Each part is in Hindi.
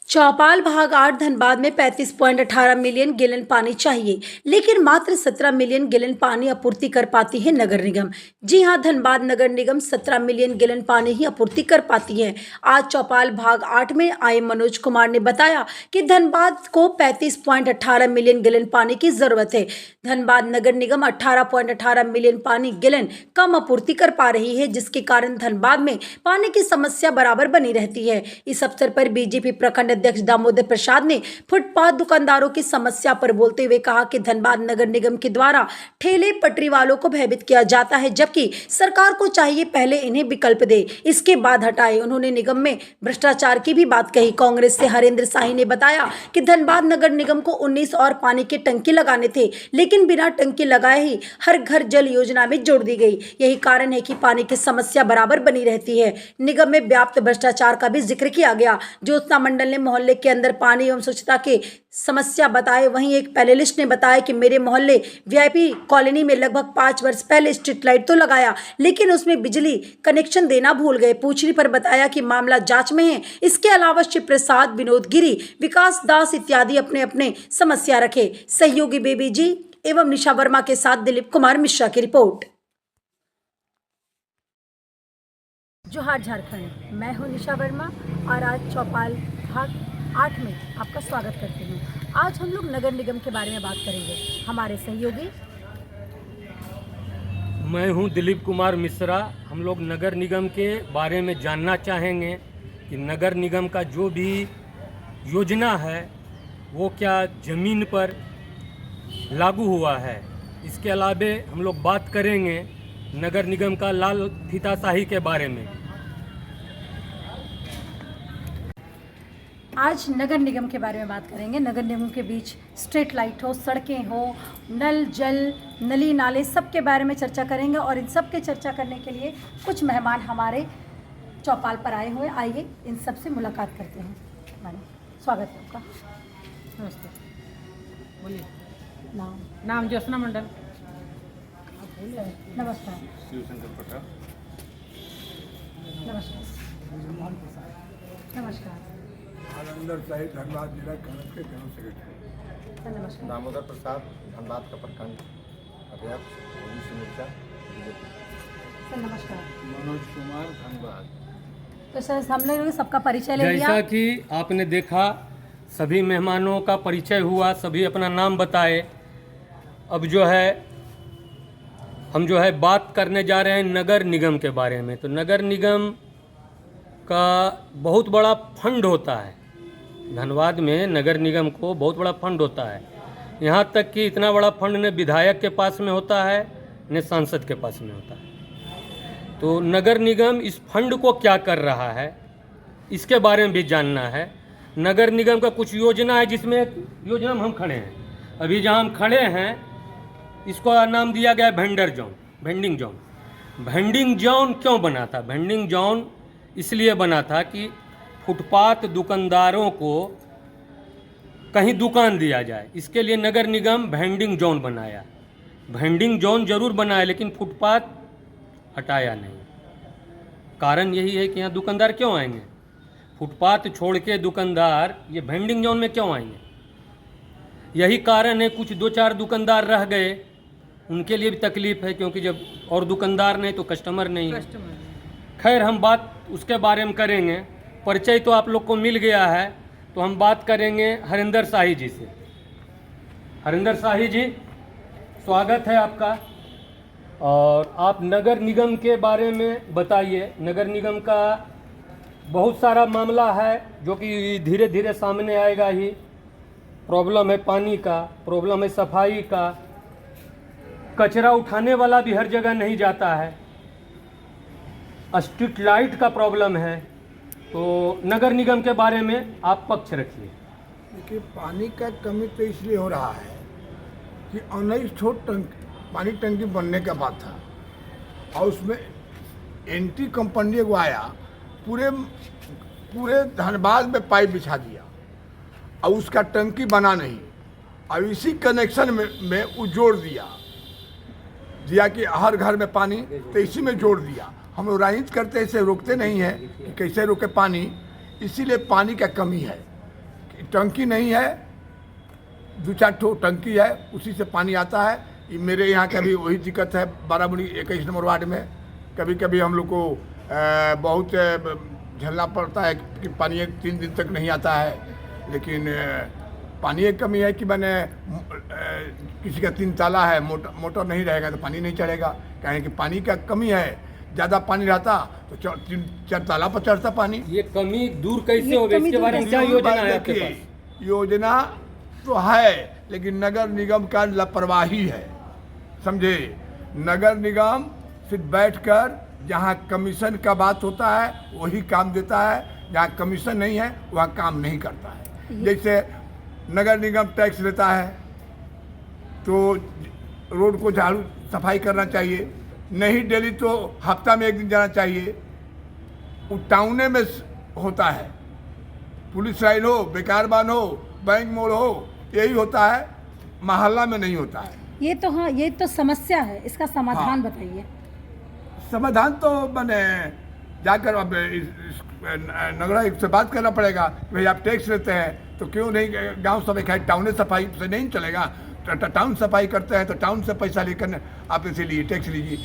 चौपाल भाग 8 धनबाद में 35.18 मिलियन गैलन पानी चाहिए, लेकिन मात्र 17 मिलियन गैलन पानी आपूर्ति कर पाती है नगर निगम। जी हां, धनबाद नगर निगम 17 मिलियन गैलन पानी ही आपूर्ति कर पाती है। आज चौपाल भाग 8 में आए मनोज कुमार ने बताया कि धनबाद को 35.18 मिलियन गैलन पानी की जरूरत है। धनबाद नगर निगम 18.18 मिलियन पानी गैलन कम आपूर्ति कर पा रही है, जिसके कारण धनबाद में पानी की समस्या बराबर बनी रहती है। इस अवसर पर बीजेपी प्रखंड अध्यक्ष दामोदर प्रसाद ने फुटपाथ दुकानदारों की समस्या पर बोलते हुए कहा कि धनबाद नगर निगम के द्वारा ठेले पटरी वालों को भयभीत किया जाता है, जबकि सरकार को चाहिए पहले इन्हें विकल्प दे, इसके बाद हटाए। उन्होंने निगम में भ्रष्टाचार की भी बात कही। कांग्रेस से हरेंद्र शाही ने बताया कि धनबाद नगर निगम को 19 और पानी के टंकी लगाने थे, लेकिन बिना टंकी लगाए ही हर घर जल योजना में जोड़ दी गई। यही कारण है कि पानी की समस्या बराबर बनी रहती है। निगम में व्याप्त भ्रष्टाचार का भी जिक्र किया गया। ज्योत्सना मंडल ने मोहल्ले के अंदर पानी एवं स्वच्छता की समस्या बताए। वहीं एक पैनलिस्ट ने बताया कि मेरे मोहल्ले वीआईपी कॉलोनी में लगभग 5 वर्ष पहले स्ट्रीट लाइट तो लगाया, लेकिन उसमें बिजली कनेक्शन देना भूल गए। पूछने पर बताया कि मामला जांच में है। इसके अलावा शिव प्रसाद, विनोद गिरी, विकास दास इत्यादि अपने अपने समस्या रखे। सहयोगी बेबी जी एवं निशा वर्मा के साथ दिलीप कुमार मिश्रा की रिपोर्ट। जोहार झारखंड, मैं हूं निशा वर्मा और आज चौपाल भाग 8 में आपका स्वागत करती हूं। आज हम लोग नगर निगम के बारे में बात करेंगे। हमारे सहयोगी, मैं हूं दिलीप कुमार मिश्रा। हम लोग नगर निगम के बारे में जानना चाहेंगे कि नगर निगम का जो भी योजना है वो क्या ज़मीन पर लागू हुआ है। इसके अलावे हम लोग बात करेंगे नगर निगम का लाल फीताशाही के बारे में। आज नगर निगम के बारे में बात करेंगे। नगर निगम के बीच स्ट्रीट लाइट हो, सड़कें हो, नल जल, नली नाले, सब के बारे में चर्चा करेंगे। और इन सब के चर्चा करने के लिए कुछ मेहमान हमारे चौपाल पर आए हुए। आइए इन सब से मुलाकात करते हैं। स्वागत है आपका। नमस्ते, बोलिए। नाम ज्योत्सना मंडल। नमस्कार। शिवशंकर प्रसाद। नमस्कार। नमस्कार। आनंदर शाही, धनबाद जिला कांग्रेस के जनरल सेक्रेटरी। नमस्कार। दामोदर प्रसाद, धनबाद का प्रखंड अध्यक्ष, ओबीसी मोर्चा बीजेपी। सर नमस्कार। मनोज कुमार, धनबाद। तो सर हम लोग सबका परिचय ले लिया। जैसा कि आपने देखा, सभी मेहमानों का परिचय हुआ, सभी अपना नाम बताए। अब हम बात करने जा रहे हैं नगर निगम के बारे में। तो नगर निगम का बहुत बड़ा फंड होता है। धनबाद में नगर निगम को बहुत बड़ा फंड होता है। यहाँ तक कि इतना बड़ा फंड न विधायक के पास में होता है न सांसद के पास में होता है। तो नगर निगम इस फंड को क्या कर रहा है, इसके बारे में भी जानना है। नगर निगम का कुछ योजना है, जिसमें योजना में हम खड़े हैं। अभी जहाँ हम खड़े हैं इसको नाम दिया गया है वेंडिंग जोन। वेंडिंग जोन क्यों बना था? वेंडिंग जोन इसलिए बना था कि फुटपाथ दुकानदारों को कहीं दुकान दिया जाए। इसके लिए नगर निगम वेंडिंग जोन बनाया। वेंडिंग जोन जरूर बनाया, लेकिन फुटपाथ हटाया नहीं। कारण यही है कि यहाँ दुकानदार क्यों आएंगे? फुटपाथ छोड़ के दुकानदार ये वेंडिंग जोन में क्यों आएंगे? यही कारण है। कुछ 2-4 दुकानदार रह गए, उनके लिए भी तकलीफ है, क्योंकि जब और दुकानदार नहीं तो कस्टमर नहीं है। खैर, हम बात उसके बारे में करेंगे। परिचय तो आप लोग को मिल गया है, तो हम बात करेंगे हरेंद्र शाही जी से। हरेंद्र शाही जी, स्वागत है आपका। और आप नगर निगम के बारे में बताइए। नगर निगम का बहुत सारा मामला है जो कि धीरे धीरे सामने आएगा ही। प्रॉब्लम है पानी का, प्रॉब्लम है सफाई का, कचरा उठाने वाला भी हर जगह नहीं जाता है, स्ट्रीट लाइट का प्रॉब्लम है। तो नगर निगम के बारे में आप पक्ष रखिए। देखिए, पानी का कमी तो इसलिए हो रहा है कि 19 छोट पानी टंकी बनने का बात था, और उसमें एंटी कंपनी को आया, पूरे धनबाद में पाइप बिछा दिया और उसका टंकी बना नहीं। और इसी कनेक्शन में वो जोड़ दिया कि हर घर में पानी, तो इसी में जोड़ दिया। हम लोग राजनीति करते, इसे रोकते नहीं हैं कि कैसे रोके पानी, इसीलिए पानी का कमी है। टंकी नहीं है, 2-4 ठो टंकी है, उसी से पानी आता है। ये मेरे यहाँ का भी वही दिक्कत है, बारामुड़ी 21 नंबर वार्ड में। कभी कभी हम लोग को बहुत झेलना पड़ता है कि पानी 3 दिन तक नहीं आता है। लेकिन पानी एक कमी है कि मैंने किसी का 3 ताला है, मोटर नहीं रहेगा तो पानी नहीं चढ़ेगा। कहें कि पानी का कमी है, ज़्यादा पानी रहता तो 3-4 ताला पर चढ़ता पानी। ये कमी दूर कैसे होगी, इसके बारे में क्या योजना है आपके देखिए, पास? योजना तो है, लेकिन नगर निगम का लापरवाही है, समझे। नगर निगम सिर्फ बैठकर जहाँ कमीशन का बात होता है वही काम देता है, जहाँ कमीशन नहीं है वहाँ काम नहीं करता है। जैसे नगर निगम टैक्स लेता है तो रोड को झाड़ू सफाई करना चाहिए, नहीं डेली तो हफ्ता में 1 दिन जाना चाहिए। वो टाउने में होता है, पुलिस लाइन हो, बेकार बान हो, बैंक मोड़ हो, यही होता है, मोहल्ला में नहीं होता है। ये तो हाँ, ये तो समस्या है, इसका समाधान हाँ। बताइए। समाधान तो मैंने जाकर अब नगर आयुक्त से बात करना पड़ेगा कि भाई आप टैक्स लेते हैं तो क्यों नहीं गांव सफाई, टाउन सफाई से नहीं चलेगा। टाउन सफाई करते हैं तो टाउन से पैसा लेकर आप इसीलिए टैक्स लीजिए,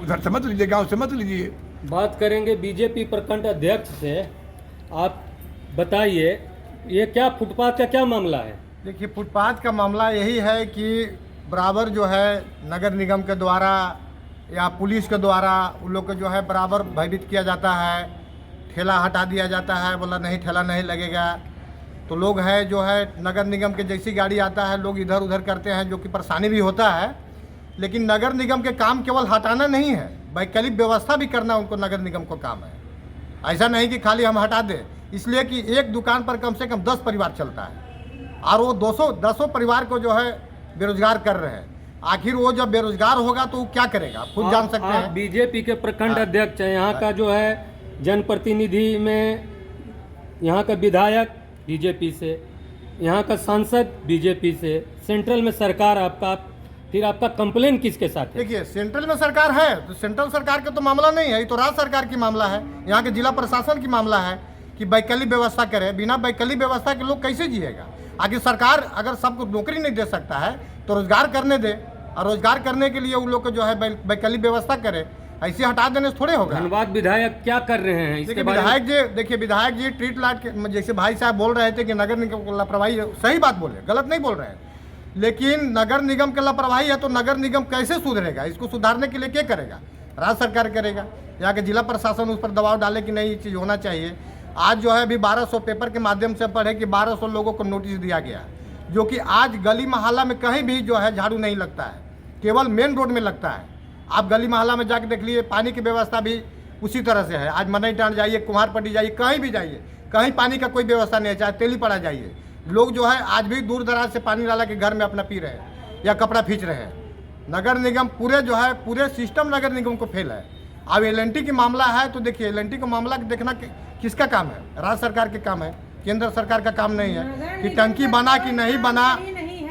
उधर से मत लीजिए, गांव से मत लीजिए। बात करेंगे बीजेपी प्रखंड अध्यक्ष से। आप बताइए, ये क्या फुटपाथ का क्या मामला है? देखिए, फुटपाथ का मामला यही है कि बराबर जो है नगर निगम के द्वारा या पुलिस के द्वारा उन लोग को जो है बराबर भयभीत किया जाता है, ठेला हटा दिया जाता है, बोला नहीं ठेला नहीं लगेगा। तो लोग है जो है नगर निगम के जैसी गाड़ी आता है लोग इधर उधर करते हैं, जो कि परेशानी भी होता है। लेकिन नगर निगम के काम केवल हटाना नहीं है, वैकल्पिक व्यवस्था भी करना उनको नगर निगम को काम है। ऐसा नहीं कि खाली हम हटा दें, इसलिए कि एक दुकान पर कम से कम 10 परिवार चलता है और वो 200 परिवार को जो है बेरोजगार कर रहे हैं। आखिर वो जब बेरोजगार होगा तो वो क्या करेगा, आप खुद जान सकते हैं। बीजेपी के प्रखंड अध्यक्ष हैं, यहाँ का जो है जनप्रतिनिधि में, यहाँ का विधायक बीजेपी से, यहाँ का सांसद बीजेपी से, सेंट्रल में सरकार आपका, फिर आपका कंप्लेन किसके साथ है? देखिए, सेंट्रल में सरकार है तो सेंट्रल सरकार का तो मामला नहीं है, ये तो राज्य सरकार की मामला है, यहाँ के जिला प्रशासन की मामला है कि वैकल्पिक व्यवस्था करे। बिना वैकल्पिक व्यवस्था के लोग कैसे जिएगा? आखिर सरकार अगर सबको नौकरी नहीं दे सकता है तो रोजगार करने दे, और रोजगार करने के लिए उन लोग को जो है वैकल्पिक व्यवस्था करे। ऐसे हटा देने से थोड़े होगा। धनबाद विधायक क्या कर रहे हैं इसके देखिए, बारे में? विधायक जी स्ट्रीट लाइट के, जैसे भाई साहब बोल रहे थे कि नगर निगम की लापरवाही है, सही बात बोले, गलत नहीं बोल रहे हैं। लेकिन नगर निगम की लापरवाही है तो नगर निगम कैसे सुधरेगा? इसको सुधारने के लिए क्या करेगा? राज्य सरकार करेगा, यहाँ के जिला प्रशासन उस पर दबाव डाले कि नहीं ये चीज़ होना चाहिए। आज जो है अभी 1200 पेपर के माध्यम से पढ़े कि 1200 लोगों को नोटिस दिया गया, जो कि आज गली मोहल्ला में कहीं भी जो है झाड़ू नहीं लगता है, केवल मेन रोड में लगता है। आप गली मोहल्ला में जाके देख लीजिए, पानी की व्यवस्था भी उसी तरह से है। आज मनई टांड जाइए, कुम्हारपट्टी जाइए, कहीं भी जाइए, कहीं पानी का कोई व्यवस्था नहीं है। चाहे तेलीपड़ा जाइए, लोग जो है आज भी दूर दराज से पानी डाला के घर में अपना पी रहे हैं या कपड़ा खींच रहे हैं। नगर निगम पूरे जो है पूरे सिस्टम नगर निगम को फेल है। अब एल.एन.टी की मामला है तो देखिए, एल.एन.टी का मामला देखना किसका काम है? राज्य सरकार के काम है, केंद्र सरकार का काम नहीं है कि टंकी बना कि नहीं बना,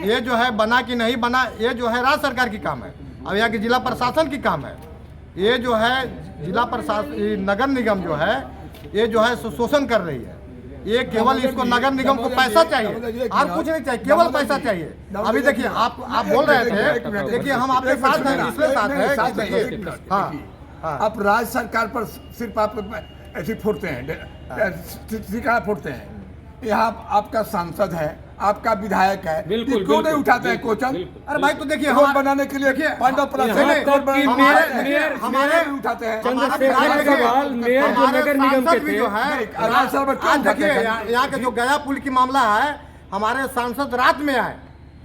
ये जो है बना कि नहीं बना, ये जो है राज्य सरकार की काम है। अब यहाँ के जिला प्रशासन की काम है। ये जो है जिला प्रशासन, नगर निगम जो है ये जो है शोषण कर रही है। ये केवल इसको नगर निगम को पैसा चाहिए और कुछ नहीं चाहिए, केवल पैसा चाहिए। अभी देखिए, आप बोल रहे थे, देखिए हम आपके साथ हैं, इसलिए साथ है। हाँ, आप राज्य सरकार पर सिर्फ आप ऐसे फोड़ते हैं, सिक्का फोड़ते हैं। यहाँ आपका सांसद है, आपका विधायक है, बिल्कुल, क्यों नहीं बिल्कुल, उठाते हैं बिल्कुल, क्वेश्चन? बिल्कुल। अरे भाई तो देखिए, रोड हम बनाने के लिए देखिए, 15% यहाँ तक कि हमारे उठाते हैं। चंद्रशेखर अग्रवाल मेयर जो नगर निगम के थे, जो है राज्य सभा में क्यों आज देखिए, उठाते हैं? यहाँ के जो गया पुल की मामला है, हमारे सांसद रात में आए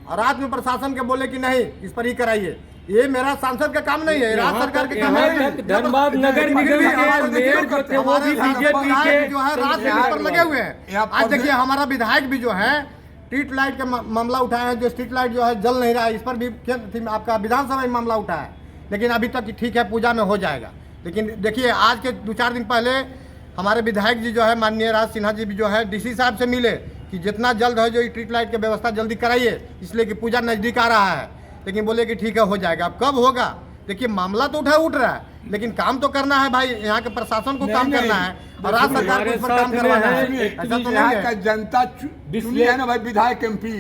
और रात में प्रशासन के बोले कि नहीं इस पर ही कराइए। ये मेरा सांसद का काम नहीं है, राज्य सरकार के काम यहाँ है। तक धनबाद नगर निगम के मेयर जो थे वो भी बीजेपी के जो है रात में पर लगे हुए हैं। आज देखिए, हमारा विधायक भी जो है स्ट्रीट लाइट का मामला उठाया है, जो स्ट्रीट लाइट जो है जल नहीं रहा है, इस पर भी आपका विधानसभा में मामला उठाया है। लेकिन अभी तक ठीक है, पूजा में हो जाएगा। लेकिन देखिए, आज के 2-4 दिन पहले हमारे विधायक जी जो है माननीय राज सिन्हा जी भी जो है डीसी साहब से मिले कि जितना जल्द है जो स्ट्रीट लाइट की व्यवस्था जल्दी कराइए, इसलिए कि पूजा नज़दीक आ रहा है। लेकिन बोले कि ठीक है हो जाएगा। अब कब होगा? देखिए, मामला तो उठ रहा है, लेकिन काम तो करना है भाई, यहाँ के प्रशासन को काम करना है और राज्य सरकार को इस पर काम करवाना है। ऐसा तो नहीं यहाँ का है। जनता चुनी है ना भाई विधायक एमपी,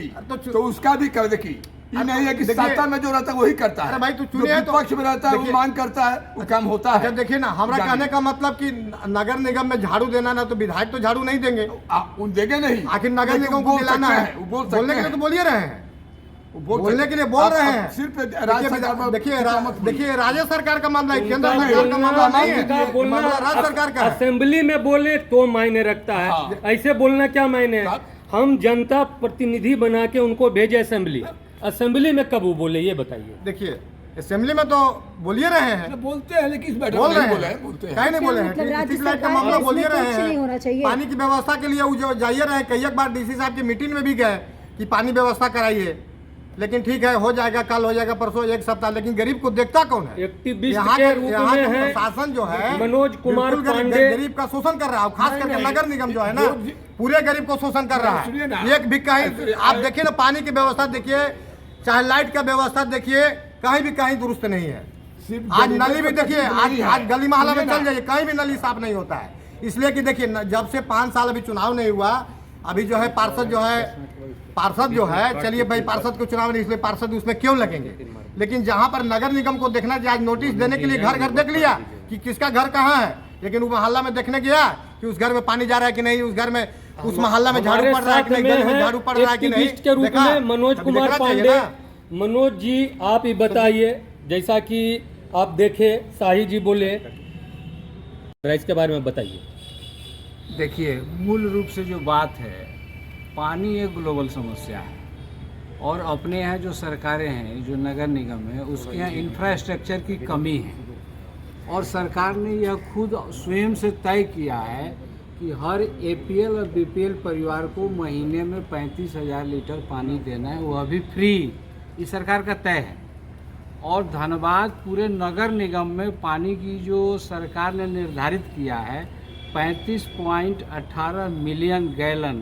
तो उसका भी कर देखी। ये नहीं है कि सत्ता में जो रहता है वही करता है। अरे भाई, तू जो चुने है तो विपक्ष में रहता है वो देखिए- मांग करता है, वो काम होता है। जब देखिए ना, हमारा कहने का मतलब कि नगर निगम में झाड़ू देना ना, तो विधायक तो झाड़ू नहीं देंगे, उन देंगे नहीं, आखिर नगर लेकिन निगम वो को बोल दिलाना सकते है। हैं, वो बोल बोलने सकते के लिए हैं। तो बोल ही रहे हैं, वो बोलने के लिए बोल अब- रहे अब हैं। सिर्फ राज्य सरकार में देखिए राज्य सरकार का मामला है, केंद्र उनका सरकार का मामला नहीं है, उनका बोलना मामला राज्य सरकार का है। असेंबली में बोले तो मायने रखता है, हाँ। ऐसे बोलना क्या मायने है? हाँ। हम जनता प्रतिनिधि बना के उनको भेजे असेंबली, असेंबली में कब वो बोले ये बताइए। देखिए असेंबली में तो बोल ही रहे हैं, बोलते हैं, लेकिन इस बैठक बोल में रहे नहीं बोले हैं, हैं, बोलते हैं। कहीं नहीं बोले हैं। मतलब राज्य स्ट्रीट लाइट का सरकार मामला बोल ही इसमें रहे कुछ नहीं होना हैं। चाहिए। पानी की व्यवस्था के लिए वो जो जाइए रहे, कई एक बार डीसी साहब की मीटिंग में भी गए कि पानी व्यवस्था कराइए, लेकिन ठीक है हो जाएगा, कल हो जाएगा, परसों, एक सप्ताह, लेकिन गरीब को देखता कौन है? एक्टिविस्ट यहाँ के रूप यहाँ में का है प्रशासन जो है मनोज कुमार बिल्कुल पांडे। गरीब का शोषण कर रहा है, खास करके नगर निगम जो है ना, पूरे गरीब को शोषण कर रहा सुनिए ना। है। एक भी कहीं आप देखिए ना, पानी की व्यवस्था देखिए, चाहे लाइट का व्यवस्था देखिए, कहीं भी कहीं दुरुस्त नहीं है। सिर्फ आज गरीबों नली भी को देखिए, तो आज नहीं है। आज गली मोहल्ला में सुनिए चल ना। जाइए, कहीं भी नली साफ नहीं होता है। इसलिए कि देखिए जब से 5 साल अभी चुनाव नहीं हुआ, अभी जो है पार्षद जो है, चलिए भाई पार्षद को चुनाव नहीं, इसलिए पार्षद उसमें क्यों लगेंगे, लेकिन जहां पर नगर निगम को देखना चाहिए, आज नोटिस देने के लिए घर घर देख लिया कि किसका घर कहाँ है, लेकिन वो मोहल्ला में देखने गया कि उस घर में पानी जा रहा है कि नहीं, उस घर में, उस मोहल्ला में झाड़ू हमारे पड़ रहा है कि साथ नहीं, गली में में झाड़ू पड़ रहा है कि नहीं। एक्टिविस्ट के रूप देखा? में मनोज तभी कुमार देखना चाहिए पांडे। ना। मनोज जी आप ही बताइए, जैसा कि आप देखे शाही जी बोले, इसके बारे में बताइए। देखिए मूल रूप से जो बात है, पानी एक ग्लोबल समस्या है और अपने यहाँ जो सरकारें हैं, जो नगर निगम है, उसके यहाँ इंफ्रास्ट्रक्चर की कमी है और सरकार ने यह खुद स्वयं से तय किया है कि हर एपीएल और बीपीएल परिवार को महीने में 35,000 लीटर पानी देना है, वह भी फ्री। ये सरकार का तय है। और धनबाद पूरे नगर निगम में पानी की जो सरकार ने निर्धारित किया है 35.18 मिलियन गैलन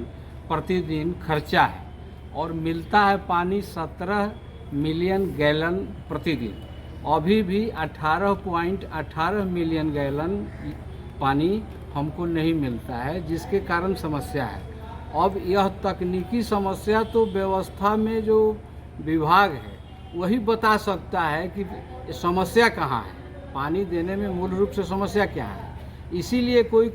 प्रतिदिन खर्चा है और मिलता है पानी 17 मिलियन गैलन प्रतिदिन। अभी भी 18.18 मिलियन गैलन पानी हमको नहीं मिलता है, जिसके कारण समस्या है। अब यह तकनीकी समस्या तो व्यवस्था में जो विभाग है वही बता सकता है कि समस्या कहाँ है, पानी देने में मूल रूप से समस्या क्या है। इसीलिए कोई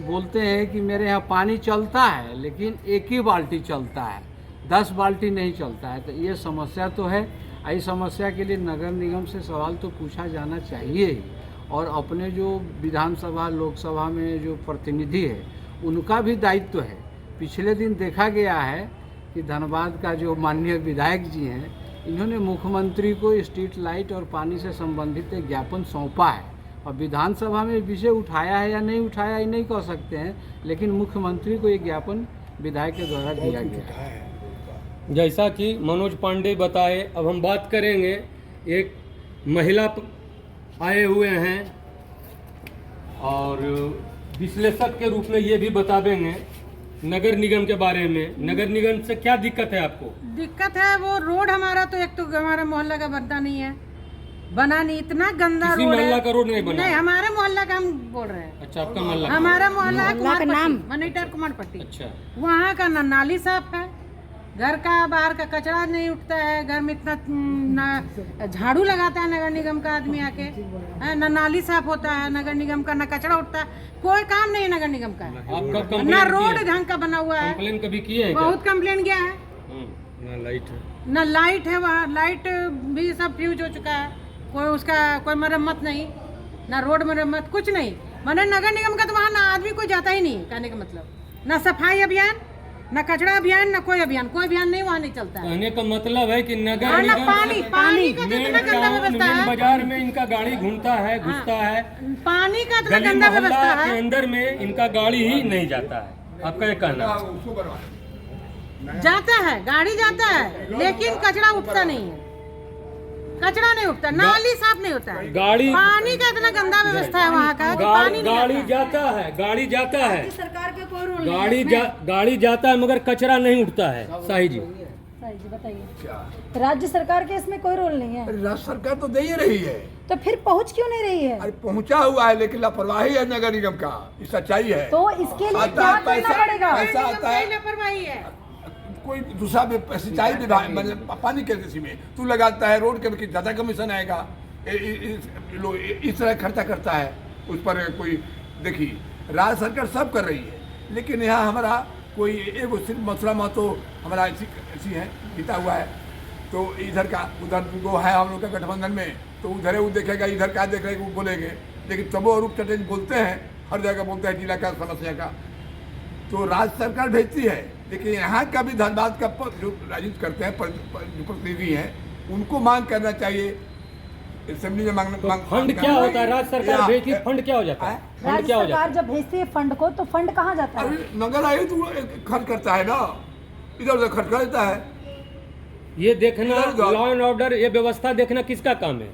बोलते हैं कि मेरे यहाँ पानी चलता है लेकिन एक ही बाल्टी चलता है, 10 बाल्टी नहीं चलता है। तो ये समस्या तो है। इस समस्या के लिए नगर निगम से सवाल तो पूछा जाना चाहिए ही, और अपने जो विधानसभा लोकसभा में जो प्रतिनिधि है उनका भी दायित्व है। पिछले दिन देखा गया है कि धनबाद का जो माननीय विधायक जी हैं, इन्होंने मुख्यमंत्री को स्ट्रीट लाइट और पानी से संबंधित एक ज्ञापन सौंपा है और विधानसभा में विषय उठाया है या नहीं उठाया ये नहीं कह सकते हैं, लेकिन मुख्यमंत्री को एक ज्ञापन विधायक के द्वारा दिया गया है। जैसा कि मनोज पांडे बताए, अब हम बात करेंगे एक महिला आए हुए हैं और विश्लेषक के रूप में ये भी बता देंगे नगर निगम के बारे में। नगर निगम से क्या दिक्कत है आपको? दिक्कत है वो रोड हमारा, तो एक तो हमारे मोहल्ला का बनता नहीं है, बना नहीं, इतना गंदा किसी रोड मोहल्ला है। का रोड नहीं बना? नहीं, हमारे मोहल्ला का हम बोल रहे हैं। अच्छा, आपका मोहल्ला? हमारा मोहल्ला है कुमारपट्टी, मनीटर कुमारपट्टी। अच्छा, वहाँ का न नाली साफ है, घर का बाहर का कचरा नहीं उठता है, घर में इतना न झाड़ू लगाता है नगर निगम का आदमी आके, न नाली साफ होता है नगर निगम का, न कचरा उठता है, कोई काम नहीं है नगर निगम का। आपका न कंप्लेन रोड ढंग का बना हुआ है, कंप्लेन कभी किए हैं? बहुत कंप्लेन गया है। ना लाइट है, न लाइट है, वहाँ लाइट भी सब फ्यूज हो चुका है, कोई उसका कोई मरम्मत नहीं, ना रोड मरम्मत, कुछ नहीं। मैंने नगर निगम का तो वहाँ ना आदमी कोई जाता ही नहीं, कहने का मतलब ना सफाई अभियान, ना कचरा अभियान, ना कोई अभियान नहीं वहाँ नहीं चलता है। कहने का मतलब है कि नगर और ना निगम पानी का तो इतना गंदा व्यवस्था मेन है, बाजार में इनका गाड़ी घूमता है, घुसता है, पानी का इतना गली गंदा व्यवस्था मोहल्ला के है, अंदर में इनका गाड़ी ही नहीं जाता है। आपका ये कहना है? उसको बनवा जाता है गाड़ी जाता है लेकिन कचरा उठता नहीं है, कचरा नहीं उठता, नाली साफ नहीं होता है, गाड़ी पानी का इतना गंदा व्यवस्था है वहाँ का कि पानी नहीं गाड़ी आता। जाता है, गाड़ी जाता है, सरकार का कोई रोल नहीं है। गाड़ी जाता है मगर कचरा नहीं उठता है। शाही जी, जी बताइए। क्या राज्य सरकार के इसमें कोई रोल नहीं है, अरे राज्य सरकार तो दे ही रही है, तो फिर पहुंच क्यों नहीं रही है? अरे पहुंचा हुआ है, लेकिन लापरवाही है नगर निगम का, ये सच्चाई है। तो इसके लिए आता क्या है करना पड़ेगा? पैसा आता है, लापरवाही है। कोई दूसरा सिंचाई विभाग मतलब पानी के कृषि में तू लगाता है, रोड के ज्यादा कमीशन आएगा, इस तरह खर्चा करता है उस पर। कोई देखिए राज्य सरकार सब कर रही है, लेकिन यहाँ हमारा कोई एक सिर्फ मथुरा महतो हमारा ऐसी है जीता हुआ है, तो इधर का उधर वो है हम लोग का गठबंधन में, तो उधर वो देखेगा, इधर का देख रहे वो बोलेंगे, लेकिन तब वो रूप चटेल बोलते हैं, हर जगह बोलते हैं जिला का समस्या का, तो राज्य सरकार भेजती है। लेकिन यहाँ का भी धनबाद का जो राजनीति करते हैं जो प्रतिनिधि हैं, उनको मांग करना चाहिए, असेंबली में मांग फंड क्या होता है? राज्य सरकार भेजती है, फंड क्या हो जाता है? फंड राज्य क्या हो जाता सरकार जब भेजती है फंड को, तो फंड कहाँ जाता है? अरे नगर आयोग तो खर्च करता है ना, इधर उधर खर्च कर देता है। है? ये देखना, लॉ एंड ऑर्डर, ये व्यवस्था देखना किसका काम है?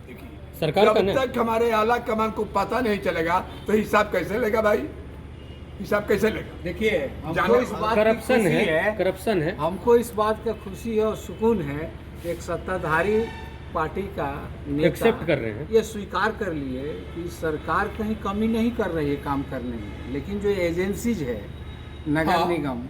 सरकार का जब नहीं। तक हमारे आला कमान को पता नहीं चलेगा तो हिसाब कैसे लेगा भाई, हिसाब कैसे लेगा? देखिए हमको जाने- इस बात की करप्शन खुशी है, करप्शन है। हमको इस बात का खुशी है और सुकून है कि एक सत्ताधारी पार्टी का नेता एक्सेप्ट कर रहे हैं। ये स्वीकार कर लिए कि सरकार कहीं कमी नहीं कर रही है काम करने में, लेकिन जो एजेंसीज है नगर हाँ। निगम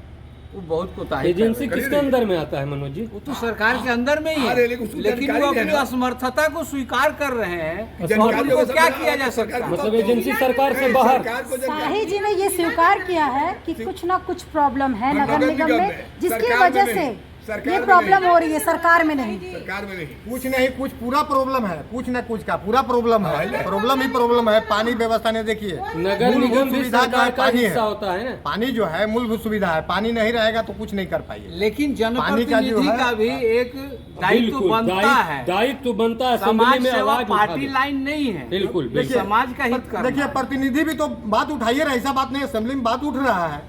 वो बहुत कोताही कर एजेंसी रही है। किसके अंदर में आता है मनोज जी? वो तो सरकार के अंदर में ही अरे है, लेकिन उसको लेकिन वो जानकारी अपनी है ना। असमर्थता को स्वीकार कर रहे हैं और जानकारी उनको होगा क्या सब- किया जा सरकार सकता है? मतलब एजेंसी सरकार से बाहर। सरकार को जब- शाही जी ने ये स्वीकार किया है कि कुछ ना कुछ प्रॉब्लम है नगर निगम में, जिसकी सरकार में वजह से नहीं, सरकार ये में प्रॉब्लम नहीं। हो रही है, सरकार में नहीं। सरकार में नहीं, कुछ नहीं कुछ पूरा प्रॉब्लम है, कुछ न कुछ का पूरा प्रॉब्लम है, हाँ, प्रॉब्लम ही प्रॉब्लम है। पानी व्यवस्था ने देखिए, नगर मूलभूत निगम भी सुविधा जो सरकार है का पानी हिस्सा है, होता है ना। पानी जो है मूलभूत सुविधा है, पानी नहीं रहेगा तो कुछ नहीं कर पाइए। लेकिन पानी का जो जनप्रतिनिधि है- का भी एक दायित्व बिल्कुल, बनता है। दायित्व बनता है, समाज असेंबली में सेवा आवाज उठा पार्टी दे। लाइन नहीं है, बिल्कुल, ये बिल्कुल। समाज का हित करना देखिए है। प्रतिनिधि भी तो बात उठाइए ना, ऐसा बात नहीं है, असेंबली में बात उठ रहा है,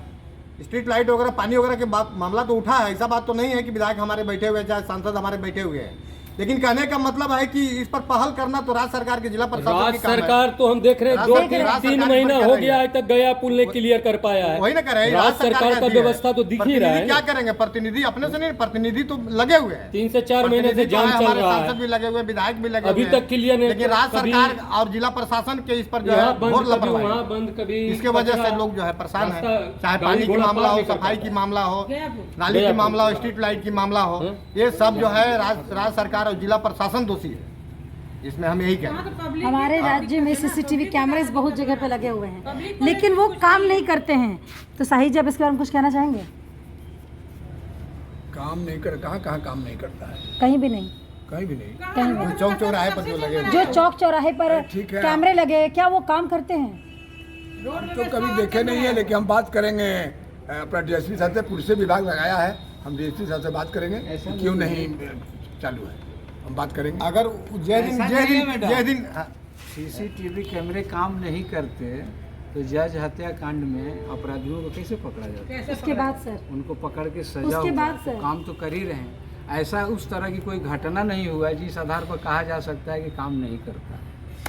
स्ट्रीट लाइट वगैरह पानी वगैरह के बात मामला तो उठा है, ऐसा बात तो नहीं है कि विधायक हमारे बैठे हुए चाहे सांसद हमारे बैठे हुए हैं, लेकिन कहने का मतलब है कि इस पर पहल करना तो राज्य सरकार के जिला प्रशासन राज्य की काम है। सरकार तो हम देख रहे हैं राज्य दो सरकार तीन सरकार महीना पर हो कर रही गया है। आज तक गया पुल ने क्लियर कर पाया है। वही ना कर रहे हैं, राज्य सरकार का कहती है। व्यवस्था तो दिख ही रहा प्रतिनिधि है। क्या करेंगे? प्रतिनिधि अपने से नहीं, प्रतिनिधि तो लगे हुए हैं, 3 से 4 महीने से प्रतिनिधि तो जाम है, चल हमारे रहा सांसद है। भी लगे हुए, विधायक भी लगे अभी हुए तक हैं। क्लियर नहीं, लेकिन राज्य कभी- सरकार और जिला प्रशासन के इस पर जो है यहाँ घोर बंद कभी लापरवाही वहाँ है। बंद कभी इसके वजह से कचरा, लोग जो है परेशान है, रास्ता, चाहे गाड़ी पानी की घोड़ा मामला पार हो, नहीं कर सफाई की मामला हो, नाली की गया मामला हो, पुल। स्ट्रीट लाइट की मामला हो, ये सब जो है राज्य सरकार और जिला प्रशासन दोषी है, इसमें हम यही कहें। हमारे राज्य में सीसीटीवी कैमरेज बहुत जगह पे लगे हुए हैं, लेकिन वो काम नहीं करते हैं। तो शाही जी आप इसके बारे में कुछ कहना चाहेंगे? काम नहीं कर, कहाँ कहाँ काम नहीं करता है, कहीं भी नहीं, कहीं भी नहीं। कहीं भी जो चौक चौराहे पर जो लगे हुए जो चौक चौराहे पर ठीक है। कैमरे लगे, क्या वो काम करते हैं? हम तो कभी देखे नहीं है, लेकिन हम बात करेंगे अपना डीएसपी साहब से, पुलिस विभाग लगाया है, हम डीएसपी साहब से बात करेंगे कि क्यों नहीं चालू है, हम बात करेंगे। अगर जय दिन सीसीटीवी कैमरे काम नहीं करते तो जज हत्याकांड में अपराधियों को कैसे पकड़ा जाता है? उसके बाद सर, उनको पकड़ के सजा उसके हुआ, बाद तो सर? काम तो कर ही रहे हैं। ऐसा उस तरह की कोई घटना नहीं हुआ है जिस आधार पर कहा जा सकता है कि काम नहीं करता।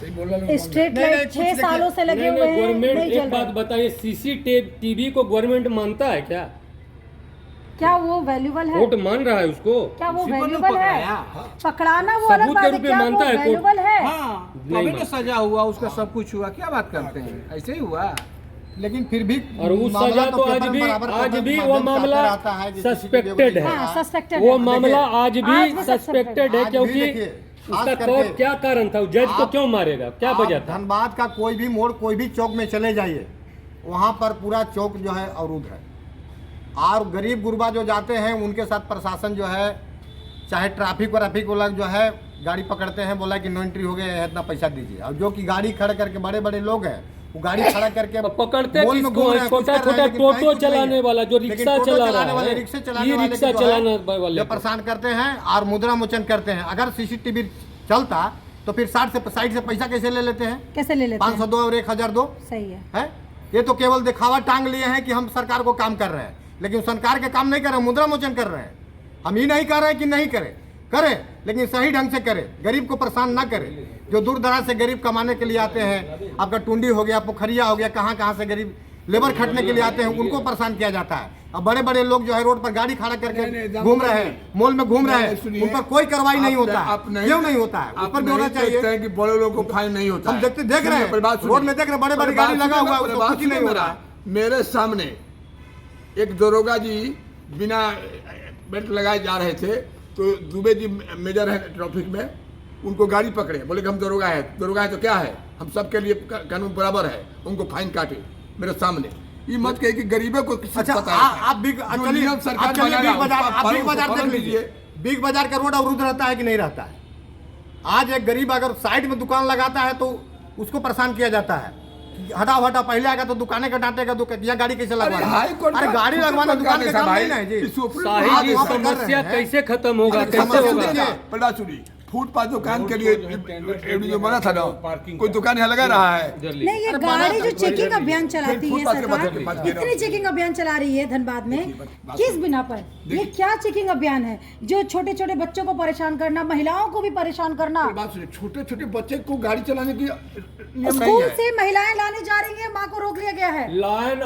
सही बोल रहे हैं। स्ट्रीट नहीं, लाइट कुछ 6 सालों से लगे हुए हैं, गवर्नमेंट नहीं जल एक बात रहे। बताइए, सीसीटीवी को गवर्नमेंट मानता है क्या? क्या वो वैल्यूबल है? कोर्ट मान रहा है उसको? क्या वो उसी को तो वैल्यूबल है? पकड़ाया। पकड़ाना वो अलग सबूत बात के है, रूप में क्या वो मानता है कोर्ट। वैल्यूबल है? हाँ, नहीं तभी तो मानता। सजा हुआ, उसका सब कुछ हुआ, क्या बात करते हैं? ऐसे ही हुआ। लेकिन फिर भी और उस मामला सजा तो पेपर आज में भी बराबर आज पेपर भी के वो माध्यम से मामला आता रहता है, जैसे सस्पेक्टेड है। हाँ, सस्पेक्टेड वो है। मामला आज आज भी भी सस्पेक्टेड है, आज भी क्योंकि देखिए, उसका खास करके कोर्ट क्या कारण था, जज को आप- क्यों मारेगा, क्या आप वजह था? धनबाद का कोई भी मोड़, कोई भी चौक में चले जाइए, वहाँ पर पूरा चौक जो है अवरुद्ध है, और गरीब गुरबा जो जाते हैं उनके साथ प्रशासन जो है, चाहे ट्रैफिक वाला जो है गाड़ी पकड़ते हैं, बोला कि नो एंट्री हो गया है, इतना पैसा दीजिए, और जो कि गाड़ी खड़ा करके बड़े बड़े लोग हैं वो गाड़ी खड़ा करके अब पकड़ते मॉल में किसको घूम है? रहे हैं, कुछ छोटा कर रहे हैं, छोटा लेकिन टोटो कहीं कुछ नहीं चलाने है। वाला जो लेकिन रिक्शा टोटो चला चलाने रहा वाले, है, रिक्शे चलाने ये वाले रिक्शा जो है, चलाने वाले जो परेशान करते हैं और मुद्रा मोचन करते हैं। अगर सीसीटीवी चलता तो फिर साइड से पैसा कैसे ले लेते हैं? कैसे ले लेते हैं? 500 दो और 1000 दो सही है। है। ये तो केवल दिखावा टांग लिए हैं कि हम सरकार को काम कर रहे हैं, लेकिन सरकार के काम नहीं कर रहे हैं, मुद्रा मोचन कर रहे हैं। हम ही नहीं कह रहे हैं कि नहीं करे, लेकिन सही ढंग से करे, गरीब को परेशान ना करे। जो दूर दराज से गरीब कमाने के लिए आते हैं, आपका टुंडी हो गया, पोखरिया हो गया, कहाँ से गरीब लेबर खटने के लिए आते हैं, उनको परेशान किया जाता है। अब बड़े बड़े लोग जो है रोड पर गाड़ी खड़ा करके घूम रहे हैं, मॉल में घूम रहे हैं, उन पर कोई कार्रवाई नहीं होता है। क्यों नहीं होता है? उस पर भी होना चाहिए कि बड़े लोगों को फाइन नहीं होता। हम देख रहे हैं रोड में, देख रहे हैं बड़े बड़े गाड़ी लगा हुआ है, उसको कुछ नहीं हो रहा है। मेरे सामने एक दरोगा जी बिना बेल्ट लगाए जा रहे थे, तो दुबे जी मेजर है ट्रैफिक में, उनको गाड़ी पकड़े, बोले कि हम दरोगा है तो क्या है, हम सबके लिए कानून बराबर है, उनको फाइन काटे मेरे सामने। ये मत कहे कि गरीबों को किसी अच्छा, पता आप बिग बाजार देख लीजिए, बिग बाजार का रोड अवरुद्ध रहता है कि नहीं रहता है? आज एक गरीब अगर साइड में दुकान लगाता है तो उसको परेशान किया जाता है, हटा पहले आएगा तो दुकाने का डांटेगा, यहाँ गाड़ी कैसे लगवा रहा है? अरे गाड़ी लगवाना दुकान के काम नहीं ना है जी। शाही जी, समस्या कैसे खत्म होगा, कैसे होगा? फुटपाथ दुकान के लिए जो बना था ना, कोई दुकान यहाँ लगा रहा है? नहीं, ये गाड़ी जो चेकिंग अभियान चलाती है सरकार, कितनी चेकिंग अभियान चला रही है धनबाद में, किस बिना पर? ये क्या चेकिंग अभियान है जो छोटे छोटे बच्चों को परेशान करना, महिलाओं को भी परेशान करना? बात सुनिए, छोटे छोटे बच्चे को गाड़ी चलाने की स्कूल से महिलाएं लाने जा रही है, माँ को रोक लिया गया है। लॉ एंड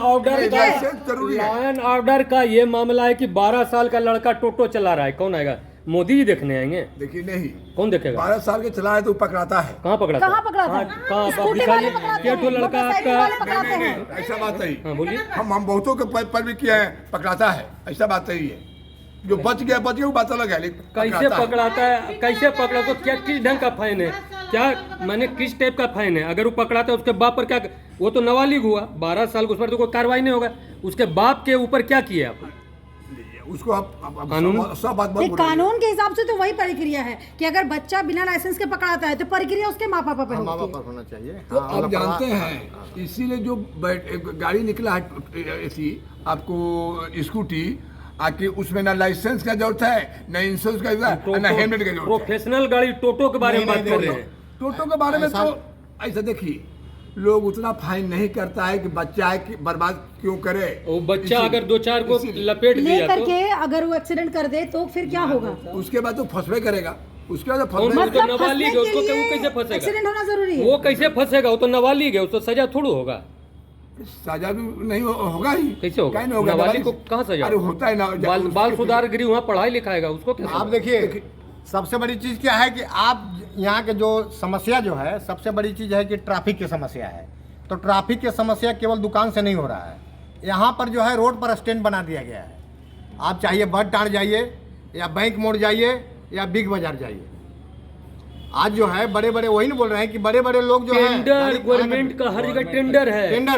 ऑर्डर का ये मामला है कि 12 साल का लड़का टोटो चला रहा है, कौन आएगा? मोदी जी देखने आएंगे? देखिए नहीं, कौन देखेगा? 12 साल के चला है तो पकड़ाता है। कहाँ पकड़ाता? कहाँ पकड़ाता है? कहाँ स्कूटी वाले पकड़ाते हैं, लड़का मोटरसाइकिल वाले आपका? पकड़ाते हैं। ऐसा बात नहीं। हाँ बोलिए। हम बहुतों के पर भी किया है, पकड़ाता है, ऐसा बात नहीं है। जो बच गया वो बात अलग है, लेकिन कैसे पकड़ाता है? कैसे पकड़ा तो क्या, किस ढंग का फाइन है? क्या मैंने किस टाइप का फाइन है? अगर वो पकड़ाता है उसके बाप पर क्या? वो तो नाबालिग हुआ, 12 साल को, उस पर तो कोई कार्रवाई नहीं होगा। उसके बाप के ऊपर क्या किया आप? उसको कानून सब बात कानून के हिसाब से तो वही प्रक्रिया है कि अगर बच्चा बिना लाइसेंस के पकड़ाता है तो प्रक्रिया उसके माँ पापा पर माँ होती बाप है। पर होना चाहिए। तो आप जानते हैं, इसीलिए जो गाड़ी निकला है ऐसी आपको स्कूटी आके, उसमें ना लाइसेंस का जरूरत है, ना इंश्योरेंस का जरूरत है, ना हेलमेट का जरूरत है। प्रोफेशनल गाड़ी टोटो के बारे में बात कर रहे हैं। टोटो के बारे में तो ऐसा देखिए, लोग उतना फाइन नहीं करता है कि बच्चा है कि बर्बाद क्यों करे। वो बच्चा अगर 2-4 को लपेट दिया लेकर तो के अगर वो एक्सीडेंट कर दे तो फिर क्या होगा? उसके बाद तो फंसवे करेगा, उसके बाद मतलब नाबालिग है, उसको कैसे फंसेगा? एक्सीडेंट होना जरूरी है। वो कैसे फंसेगा? वो तो नाबालिग है, उसको सजा थोड़ू होगा। सजा भी नहीं होगा ही। कैसे होगा? क्या नहीं होगा? नाबालिग को कहाँ सजा? अरे होता है ना, बाल सुधार गृह वहाँ पढ़ाई लिखाएगा, उसको क्या? आप देखिए, सबसे बड़ी चीज़ क्या है कि आप यहाँ के जो समस्या जो है, सबसे बड़ी चीज़ है कि ट्रैफिक की समस्या है। तो ट्रैफिक की समस्या केवल दुकान से नहीं हो रहा है, यहाँ पर जो है रोड पर स्टैंड बना दिया गया है। आप चाहे बस टाड़ जाइए या बैंक मोड़ जाइए या बिग बाजार जाइए, आज जो है बड़े बड़े, वही नहीं बोल रहे हैं कि बड़े बड़े लोग जो है, टेंडर गवर्नमेंट का हर जगह टेंडर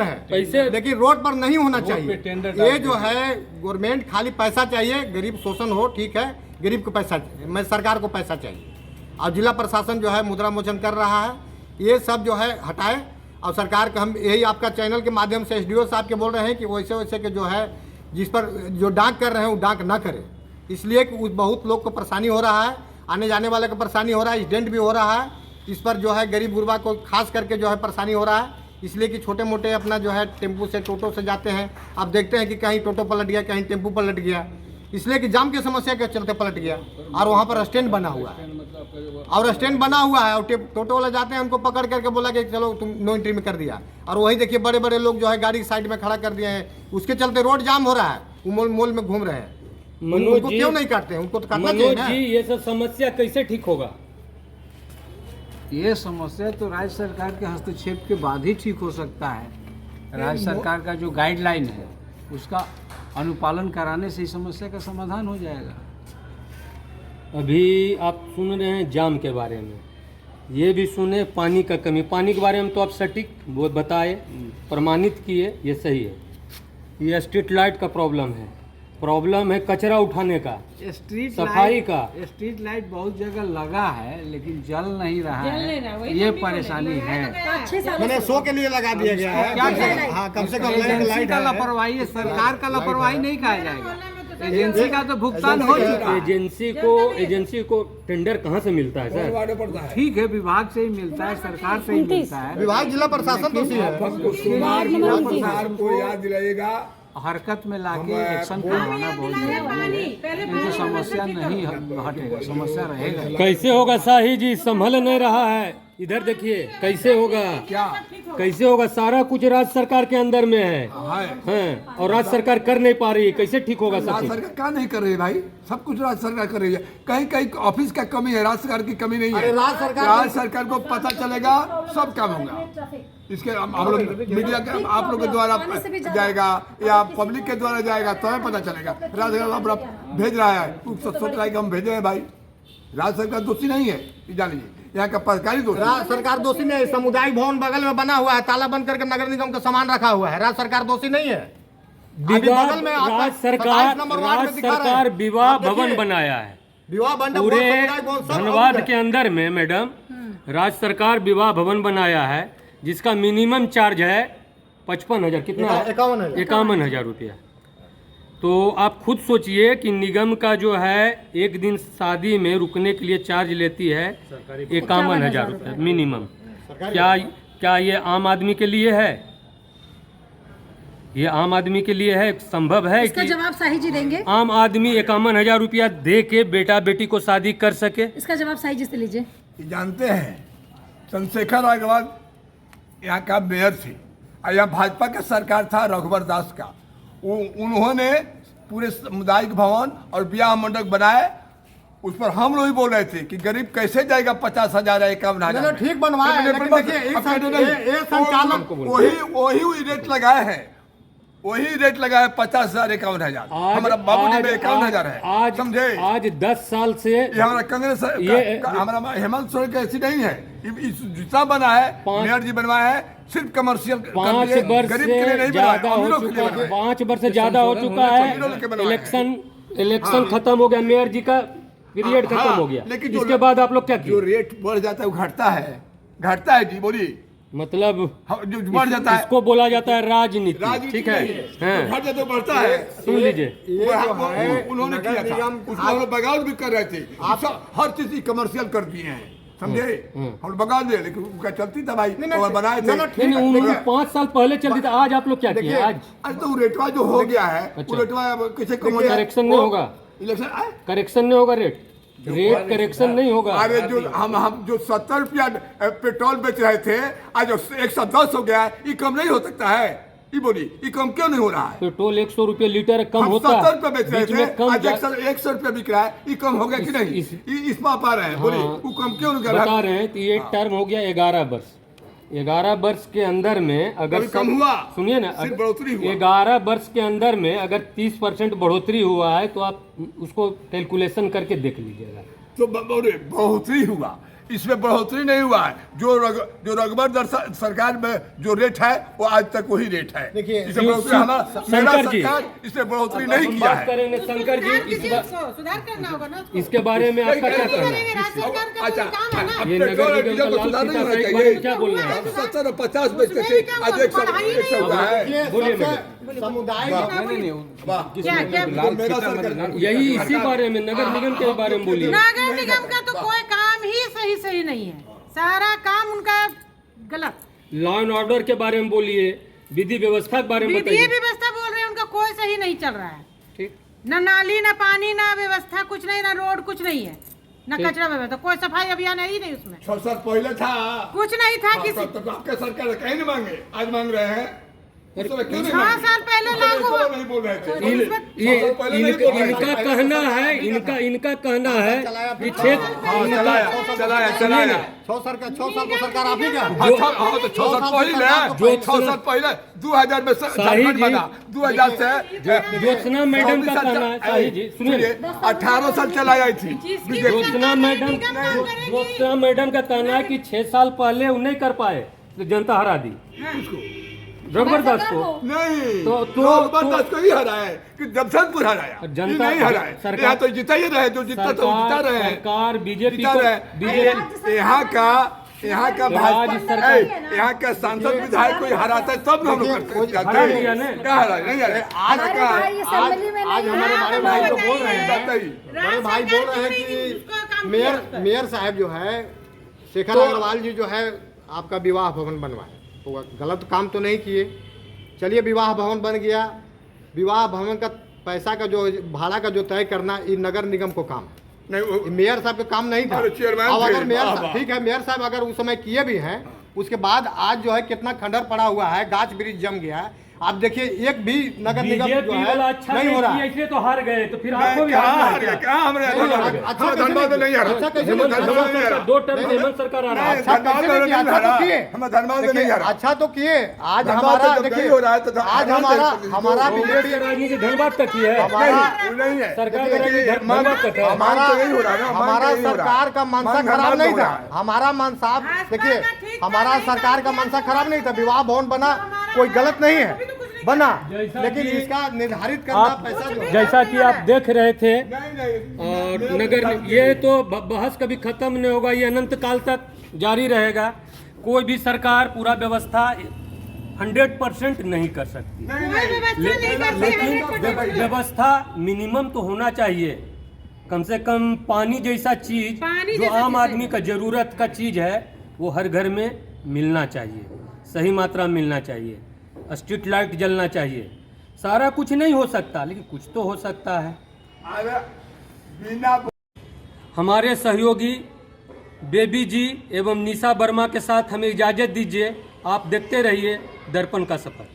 है पैसे, लेकिन रोड पर नहीं होना चाहिए। ये जो है गवर्नमेंट खाली पैसा चाहिए, गरीब शोषण हो, ठीक है, गरीब को पैसा, मैं सरकार को पैसा चाहिए। और जिला प्रशासन जो है मुद्रा मोचन कर रहा है, ये सब जो है हटाए। और सरकार का हम यही आपका चैनल के माध्यम से एसडीओ साहब के बोल रहे हैं कि वैसे वैसे के जो है, जिस पर जो डांक कर रहे हैं वो डांक ना करें, इसलिए कि बहुत लोग को परेशानी हो रहा है, आने जाने वाले को परेशानी हो रहा है, एक्सीडेंट भी हो रहा है। इस पर जो है गरीब गुरबा को खास करके जो है परेशानी हो रहा है, इसलिए कि छोटे मोटे अपना जो है टेम्पू से, टोटो से जाते हैं। आप देखते हैं कि कहीं टोटो पलट गया, कहीं टेम्पू पलट गया, इसलिए कि जाम की समस्या के चलते पलट गया। और वहाँ पर स्टैंड बना हुआ है, और स्टैंड बना हुआ है, और टोटो वाले जाते हैं, उनको पकड़ करके बोला कि चलो तुम नो एंट्री में कर दिया। और वहीं देखिए बड़े बड़े लोग जो है गाड़ी साइड में खड़ा कर दिए हैं, उसके चलते रोड जाम हो रहा है, वो मॉल में घूम रहे हैं। उनको क्यों नहीं काटते हैं? उनको तो काटना चाहिए ना। जी, ये सब समस्या कैसे ठीक होगा? ये समस्या तो राज्य सरकार के हस्तक्षेप के बाद ही ठीक हो सकता है। राज्य सरकार का जो गाइडलाइन है उसका अनुपालन कराने से इस समस्या का समाधान हो जाएगा। अभी आप सुन रहे हैं जाम के बारे में, ये भी सुने पानी का कमी। पानी के बारे में तो आप सटीक वो बताए, प्रमाणित किए, ये सही है। ये स्ट्रीट लाइट का प्रॉब्लम है कचरा उठाने का, सफाई का। स्ट्रीट लाइट बहुत जगह लगा है लेकिन जल नहीं रहा है, ये परेशानी है। मैंने 100 के लिए लगा दिया गया है। हाँ, कम से कम एजेंसी का लापरवाही है, सरकार का लापरवाही नहीं कहा जाएगा। एजेंसी का तो भुगतान हो चुका है। एजेंसी को टेंडर कहाँ से मिलता है सर? ठीक है, विभाग से ही मिलता है, सरकार से ही मिलता है। विभाग, जिला प्रशासन दोषी है। को याद दिलाइएगा, हरकत में लाके एक्शन करवाना बहुत जरूरी है, क्योंकि समस्या नहीं हटेगा, समस्या रहेगा। कैसे होगा शाही जी? संभल नहीं रहा है। इधर देखिए कैसे होगा, क्या कैसे होगा, सारा कुछ राज्य सरकार के अंदर में है हैं, और राज्य सरकार कर नहीं पा रही है, कैसे ठीक होगा सब राज्य चीज? सरकार क्या नहीं कर रही है भाई? सब कुछ राज्य सरकार कर रही है। कहीं कहीं ऑफिस का कमी है, राज्य सरकार की कमी नहीं है। राज्य सरकार को पता चलेगा सब काम होगा। इसके हम लोग मीडिया के आप लोग के द्वारा जाएगा या पब्लिक के द्वारा जाएगा तो हमें पता चलेगा। राज्य सरकार भेज रहा है, सोच रहा है कि हम भेजे हैं भाई। राज्य सरकार दोषी नहीं है, ये जान लीजिए, यहाँ का पदाधिकारी दोषी है। राज्य सरकार दोषी नहीं है। सामुदायिक भवन बगल में बना हुआ है, ताला बंद करके नगर निगम का सामान रखा हुआ है। राज्य सरकार दोषी नहीं है। अभी विवाह बगल में आपका राज्य 27 नंबर वार्ड में राज्य दिखा रहा है। सरकार विवाह आप देखिए, भवन बनाया है विवाह मंडप पूरे सामुदायिक भवन सब धनबाद है। के अंदर में। मैडम, राज्य सरकार विवाह भवन बनाया है जिसका मिनिमम चार्ज है 55,000, कितना है? 51,000 रुपया। तो आप खुद सोचिए कि निगम का जो है एक दिन शादी में रुकने के लिए चार्ज लेती है 51,000 रुपया मिनिमम। क्या ये आम आदमी के लिए है? ये आम आदमी के लिए है? संभव है इसका कि जवाब शाही जी देंगे? आम आदमी 51,000 रुपया दे के बेटा बेटी को शादी कर सके? इसका जवाब शाही जी से लीजिए। ये जानते हैं, चंद्रशेखर अग्रवाल यहाँ का मेयर थे और यहाँ भाजपा का सरकार था रघुवर दास का। उन्होंने पूरे सामुदायिक भवन और ब्याह मंडप बनाए। उस पर हम लोग ही बोल रहे थे कि गरीब कैसे जाएगा 50,000 या 51,000। ठीक बनवाया है, लेकिन देखिए, एक संचालक वही रेट लगाए हैं, वही रेट लगाए 50,000 51,000। हमारा बाबू में 51,000 है, आज समझे? आज 10 साल से ये हमारा कांग्रेस हमारा हेमंत सोरेन का ऐसी नहीं है। जितना बना है मेयर जी बनवाया है सिर्फ कमर्शियल 5 वर्ष से ज्यादा हो चुका है। 5 वर्ष से ज्यादा हो चुका है। इलेक्शन खत्म हो गया, मेयर जी का पीरियड खत्म हो गया, लेकिन इसके बाद आप लोग क्या जो किए? रेट बढ़ जाता है वो घटता है जी, बोलिए। मतलब जो बढ़ जाता है इसको बोला जाता है राजनीति, ठीक है? तो बढ़ जाता है, बढ़ता है। सुन लीजिए, उन्होंने किया था, उसको हम लोग बगावत भी कर रहे थे। हर चीज की कमर्शियल कर दिए हैं, समझे? हम बगावत भी, लेकिन उनका चलती था भाई, और बनाए थे। नहीं 5 साल पहले चलती था, आज आप लोग क्या किए? आज तो रेटवा जो हो गया है, वो रेटवा किसे कम हो जाए? करेक्शन नहीं होगा, इलेक्शन आए, करेक्शन नहीं होगा, रेट करेक्शन नहीं होगा। अरे जो हम जो 70 रुपया पेट्रोल बेच रहे थे, आज 110 हो गया है। ये कम नहीं हो सकता है? ये बोली, ये कम क्यों नहीं हो रहा है? पेट्रोल 100 रुपये लीटर कम हम होता 70 है, रुपये बेच रहे बीच में थे, कम आज 100 रुपया बिक रहा है। ये कम हो गया कि नहीं? इसमें आप आ रहे हैं, बोलिए, वो कम क्यों नहीं कर बता रहा? रहे हैं कि ये टर्म हो गया 11 वर्ष। 11 वर्ष के अंदर में अगर कभी कम हुआ? सुनिए ना, सिर्फ बढ़ोतरी हुआ। 11 वर्ष के अंदर में अगर 30% बढ़ोतरी हुआ है तो आप उसको कैलकुलेशन करके देख लीजिएगा। तो बढ़ोतरी हुआ, इसमें बढ़ोतरी नहीं हुआ है। जो रघुवर सरकार में जो रेट है वो आज तक वही रेट है। देखिए, इसमें बढ़ोतरी मेरा सरकार इसमें बढ़ोतरी नहीं किया बात है। करेंगे शंकर जी, सुधार करना होगा ना उसको। इसके बारे में आपका क्या कहना है? राज्य सरकार का कोई काम है ना। ये नगर निगम का लाल सीतासाई के बारे में क्या बोलना है? 70 और 50 बेचते थे, आज 100 हुआ है। बोलिए सामुदायिक क्या क्या मेरा सरकार यही इसी बारे में, नगर निगम के बारे में बोलिए। नगर निगम का तो कोई काम ही सही नहीं है, सारा काम उनका गलत। लॉ एंड ऑर्डर के बारे में बोलिए, विधि व्यवस्था के बारे में विधि बताइए। व्यवस्था बोल रहे हैं, उनका कोई सही नहीं चल रहा है। ठीक, न नाली, न पानी, न व्यवस्था, कुछ नहीं, न रोड, कुछ नहीं है, न कचरा व्यवस्था, कोई सफाई अभियान है ही नहीं उसमें। 6 साल पहले था, कुछ नहीं था किसी। तो आपके सरकार कहीं नहीं मांगे, आज मांग रहे हैं। उस समय क्यों नहीं 6 मांगे? साल पहले लागू हुआ। नहीं बोल रहे थे। ये इनका कहना है, इनका कहना है कि क्षेत्र चलाया 6 साल को सरकार आप ही क्या? तो 6 साल पहले 6 साल पहले 2000 में झारखंड बना। 2000 से ज्योत्सना मैडम का कहना है, शाही जी सुनिए, 18 साल चला गई थी। ज्योत्सना मैडम का कहना है कि 6 साल पहले वो नहीं कर पाए तो जनता हरा दी जबरदस्त को। नहीं, तो जबरदस्त को ही हरा है कि जमशेदपुर हराया, जनता नहीं हरा है। सरकार यहाँ तो जीता ही रहे, जो जीता तो जीता रहे हैं। सरकार बीजेपी जीता को रहे। यहाँ का भाजपा, यहाँ का सांसद विधायक कोई हराता है तब हम लोग हरा दिया ना। क्या हरा नहीं हरा। आज हमारे बड़े भाई जो बोल रहे हैं, बड़े भाई बोल रहे हैं कि मेयर साहब जो है शेखर अग्रवाल जी जो है आपका विवाह भवन बनवाए, तो गलत काम तो नहीं किए। चलिए विवाह भवन बन गया, विवाह भवन का पैसा का जो भाड़ा का जो तय करना ये नगर निगम को काम है। नहीं वो मेयर साहब का काम नहीं था। अरे चेयरमैन अब थे, अगर मेयर वाह, साहब, वाह। ठीक है, मेयर साहब अगर उस समय किए भी हैं, उसके बाद आज जो है कितना खंडर पड़ा हुआ है, गाछ वृक्ष जम गया है। आप देखिए एक भी नगर निगम जो बीजेपी वाला है अच्छा नहीं हो रहा है। इसलिए तो हार गए, तो फिर मैं आपको भी कहाँ हारना है हार गया? क्या? कहाँ हमने नहीं, अच्छा कैसे धनबाद में नहीं नहीं हारा। अच्छा कैसे हेमंत नहीं धनबाद में नहीं हारा। दो टर्म से हेमंत सरकार आ रहा है। अच्छा धनबाद कैसे में नहीं किया? नहीं अच्छा तो हारा। किए, हम धनबाद में नहीं देखिए, हारा। अच्छा तो किए। आज धनबाद हमारा से जब देखिए, नहीं हो रहा है तो आज धनबाद से हमारा कांग्रेस की राजनीति धनबाद तक की है। हमारा वो नहीं है सरकार का राजनीति धनबाद तक है। हमारा तो यही हो रहा है ना, मांग हमारा तो यही हो रहा है। सरकार का मनसा मांग खराब धनबाद नहीं में हो था। रहा है। हमारा मनसा भाजपा देखिए, का ठीक था, हमारा नहीं सरकार का था, मनसा नहीं खराब नहीं था। विवाह भवन बना, कोई गलत नहीं है, बना, लेकिन इसका निर्धारित करना आप पैसा जो है, जैसा कि आप देख रहे थे नहीं नहीं और नगर ये तो बहस कभी खत्म नहीं होगा, ये अनंत काल तक जारी रहेगा। कोई भी सरकार पूरा व्यवस्था 100% नहीं कर सकती, नहीं कोई व्यवस्था नहीं कर सकती, लेकिन 100% व्यवस्था मिनिमम तो होना चाहिए। कम से कम पानी जैसा चीज पानी जो जैसा आम चीज़ आदमी का जरूरत का चीज है वो हर घर में मिलना चाहिए, सही मात्रा में मिलना चाहिए। स्ट्रीट लाइट जलना चाहिए। सारा कुछ नहीं हो सकता लेकिन कुछ तो हो सकता है। अरे बिना हमारे सहयोगी बेबी जी एवं निशा वर्मा के साथ हमें इजाज़त दीजिए। आप देखते रहिए दर्पण का सफर।